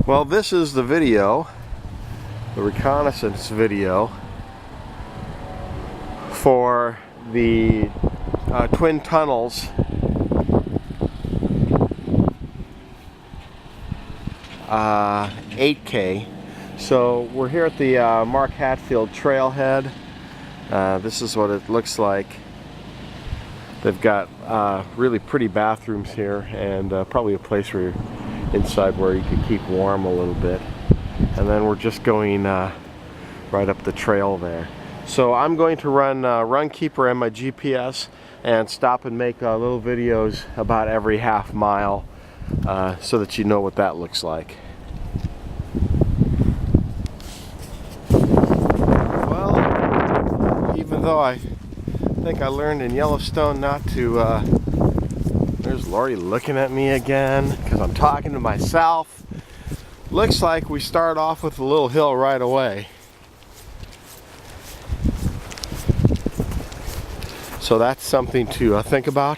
Well, this is the video, the reconnaissance video for the Twin Tunnels (8K). So we're here at the Mark Hatfield trailhead. This is what it looks like. They've got really pretty bathrooms here, and probably a place where inside where you can keep warm a little bit. And then we're just going right up the trail there. So I'm going to run Runkeeper and my GPS and stop and make little videos about every half mile so that you know what that looks like. Well, even though I think I learned in Yellowstone not to there's Lori looking at me again because I'm talking to myself. Looks like we start off with a little hill right away. So that's something to think about.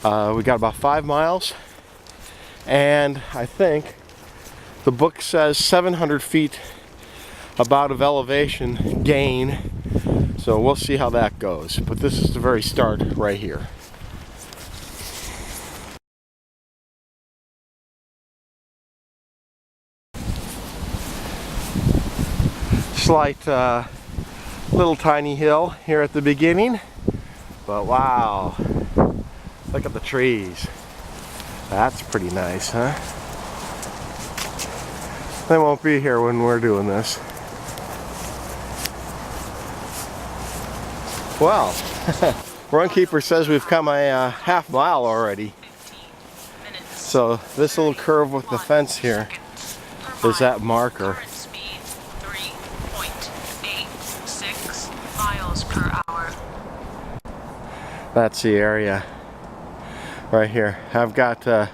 We got about 5 miles, and I think the book says 700 feet about of elevation gain. So we'll see how that goes. But this is the very start right here. Slight little tiny hill here at the beginning, but wow, look at the trees. That's pretty nice, huh? They won't be here when we're doing this. Well, Runkeeper says we've come a half mile already. So this little curve with the fence here is that marker. That's the area right here. I've got a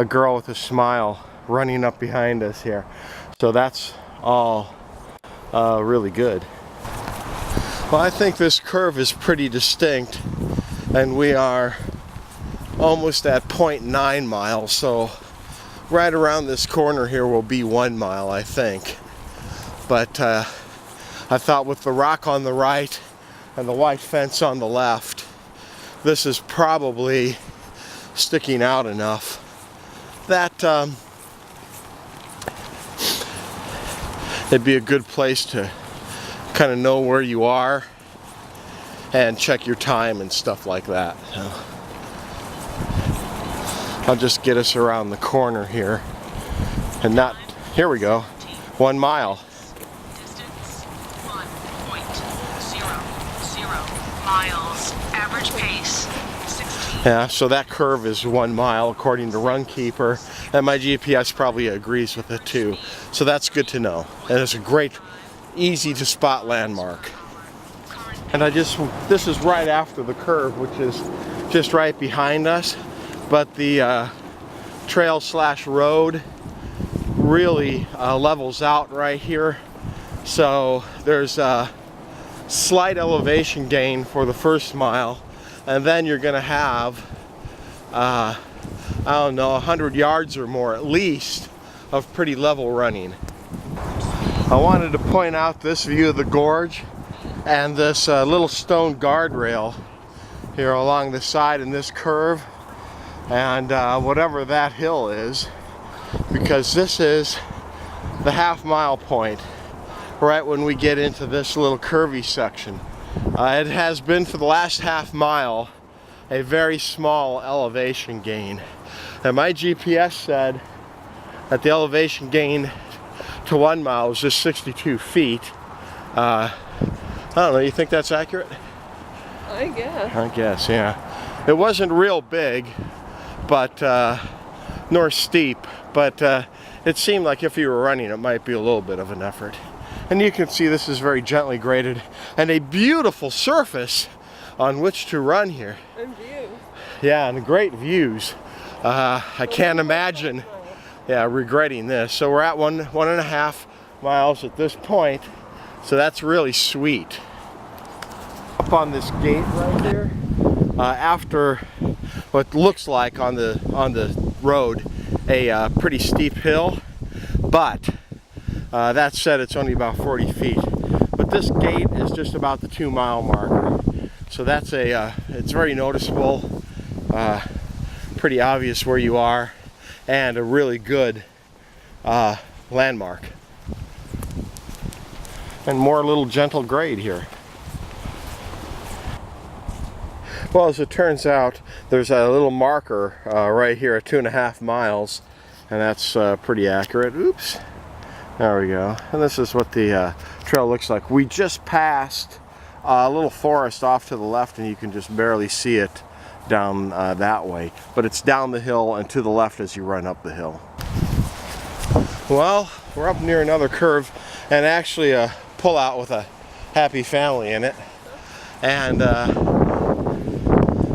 girl with a smile running up behind us here. So that's all really good. Well, I think this curve is pretty distinct, and we are almost at 0.9 miles. So right around this corner here will be 1 mile, I think. But I thought with the rock on the right and the white fence on the left, this is probably sticking out enough that it'd be a good place to kind of know where you are and check your time and stuff like that. So I'll just get us around the corner here and not, here we go, 1 mile. Distance 1.00 miles. Average pace 16. Yeah, so that curve is 1 mile according to Runkeeper, and my GPS probably agrees with it too. So that's good to know, and it's a great, easy to spot landmark. And this is right after the curve, which is just right behind us, but the trail / road really levels out right here. So there's a slight elevation gain for the first mile, and then you're going to have I don't know, 100 yards or more at least of pretty level running. I wanted to point out this view of the gorge and this little stone guardrail here along the side in this curve, and whatever that hill is, because this is the half-mile point right when we get into this little curvy section. It has been for the last half mile a very small elevation gain, and my GPS said that the elevation gain to 1 mile was just 62 feet. I don't know, you think that's accurate? I guess, yeah. It wasn't real big, but nor steep, but it seemed like if you were running it might be a little bit of an effort. And you can see this is very gently graded and a beautiful surface on which to run here. And views. Yeah, and great views. I can't imagine regretting this. So we're at 1.5 miles at this point, so that's really sweet. Up on this gate right here, after what looks like on the road a pretty steep hill, But that said, it's only about 40 feet. But this gate is just about the 2-mile marker. So that's it's very noticeable, pretty obvious where you are, and a really good landmark. And more little gentle grade here. Well, as it turns out, there's a little marker right here at 2.5 miles, and that's pretty accurate. Oops. There we go. And this is what the trail looks like. We just passed a little forest off to the left, and you can just barely see it down that way. But it's down the hill and to the left as you run up the hill. Well, we're up near another curve, and actually a pullout with a happy family in it. And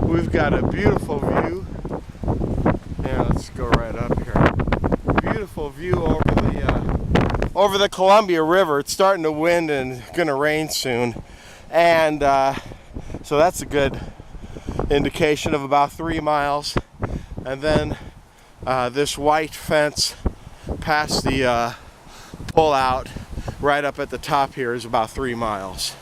we've got a beautiful view. Yeah, let's go right up here. Beautiful view over the Columbia River. It's starting to wind and gonna rain soon, and so that's a good indication of about 3 miles. And then this white fence past the pullout right up at the top here is about 3 miles.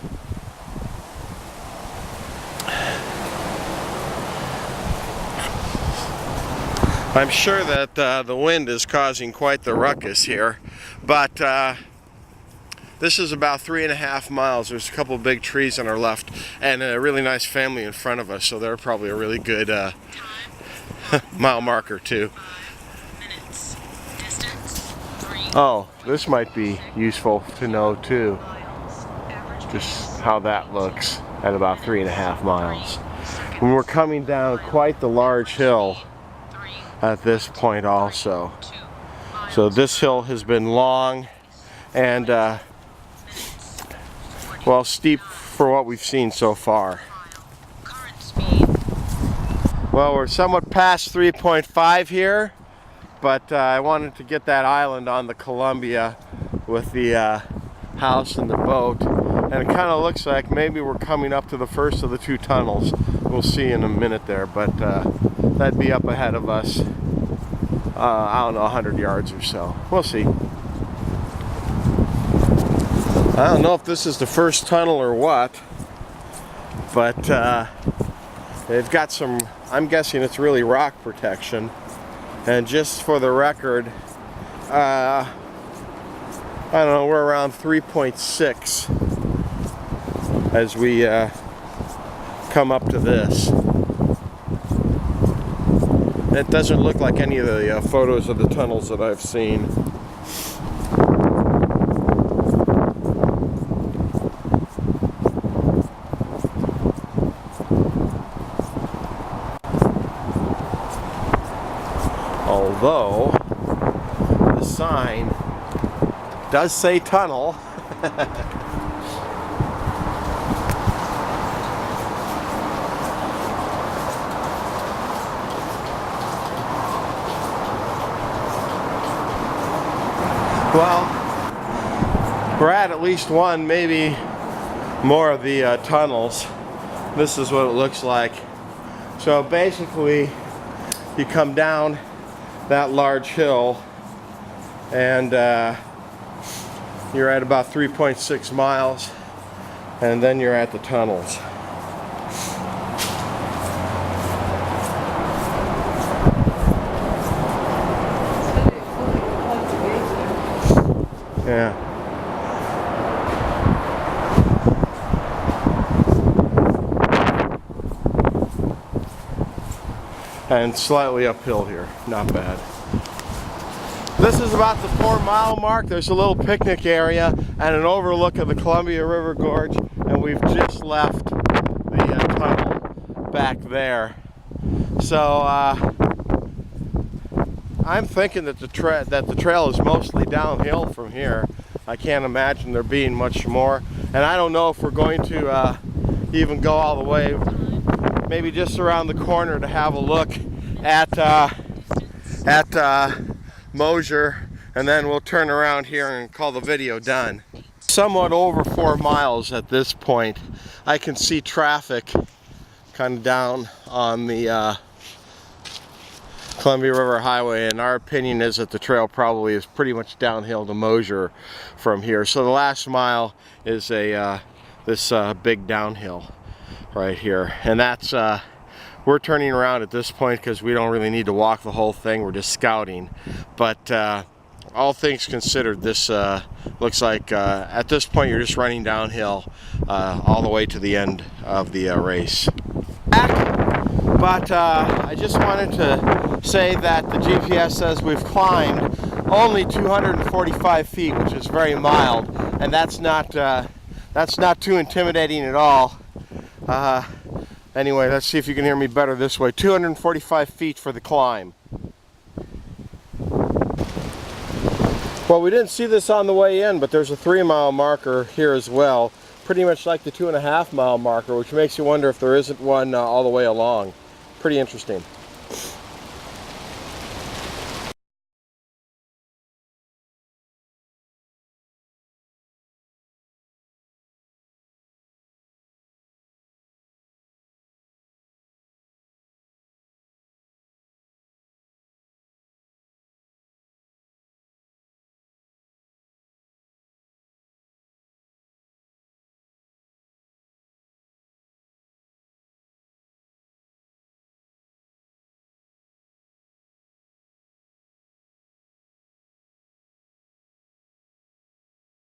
I'm sure that the wind is causing quite the ruckus here, but this is about 3.5 miles. There's a couple of big trees on our left and a really nice family in front of us, so they're probably a really good mile marker too. Oh, this might be useful to know too, just how that looks at about 3.5 miles. When we're coming down quite the large hill at this point also. So this hill has been long and well, steep for what we've seen so far. Well, we're somewhat past 3.5 here, but I wanted to get that island on the Columbia with the house and the boat, and it kind of looks like maybe we're coming up to the first of the 2 tunnels. We'll see in a minute there, but that'd be up ahead of us, I don't know, 100 yards or so. We'll see. I don't know if this is the first tunnel or what, but they've got some, I'm guessing it's really rock protection. And just for the record, I don't know, we're around 3.6 as we come up to this. It doesn't look like any of the photos of the tunnels that I've seen. Although the sign does say tunnel. Well, we're at least one, maybe more of the tunnels. This is what it looks like. So basically, you come down that large hill and you're at about 3.6 miles, and then you're at the tunnels. Yeah. And slightly uphill here, not bad. This is about the 4-mile mark. There's a little picnic area and an overlook of the Columbia River Gorge, and we've just left the tunnel back there. So I'm thinking that the trail is mostly downhill from here. I can't imagine there being much more, and I don't know if we're going to even go all the way. Maybe just around the corner to have a look at Mosier, and then we'll turn around here and call the video done. Somewhat over 4 miles at this point. I can see traffic kind of down on the Columbia River Highway, and our opinion is that the trail probably is pretty much downhill to Mosier from here. So the last mile is this big downhill right here, and that's we're turning around at this point because we don't really need to walk the whole thing. We're just scouting, but all things considered, this looks like at this point you're just running downhill all the way to the end of the race. But I just wanted to say that the GPS says we've climbed only 245 feet, which is very mild, and that's not too intimidating at all. Anyway, let's see if you can hear me better this way. 245 feet for the climb. Well, we didn't see this on the way in, but there's a 3-mile marker here as well, pretty much like the 2.5-mile marker, which makes you wonder if there isn't one all the way along. Pretty interesting.